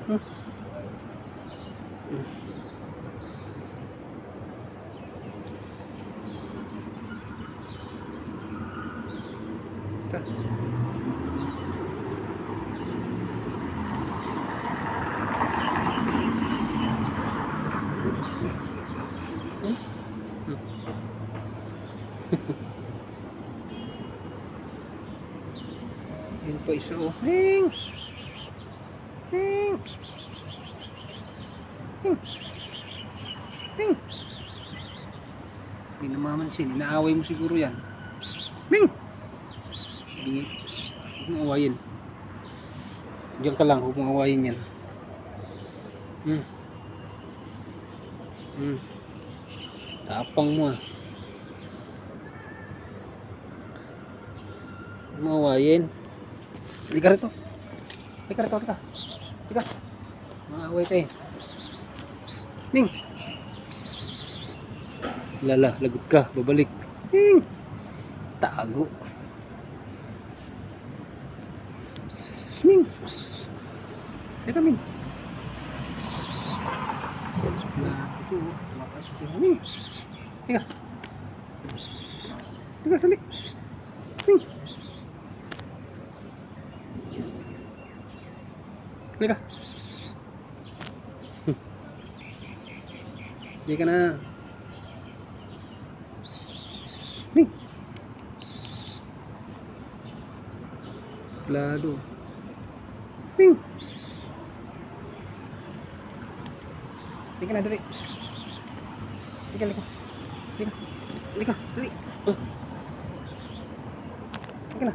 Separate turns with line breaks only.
Hmm. Ka. Yun pa isa oh. Hing. Hing. Hing. Hing. Hindi namamansin. Inaaway mo siguro yan. Hing. Huwag mong awayin. Diyan ka lang. Huwag mong awayin yan. Tapang mo ah. Huwag mong awayin. Halika rito. Halika rito. Halika. Halika. Mga away tayo. Ming. Lala, lagot ka. Babalik. Ming. Tago. Ming. Halika, Ming. Ito, makasok ka. Ming. Halika. Halika, dali. Ming. Halika. Halika na. Ming. Tuklado. Ming. Halika na, dali. Halika, halika. Halika. Halika, dali. Halika na.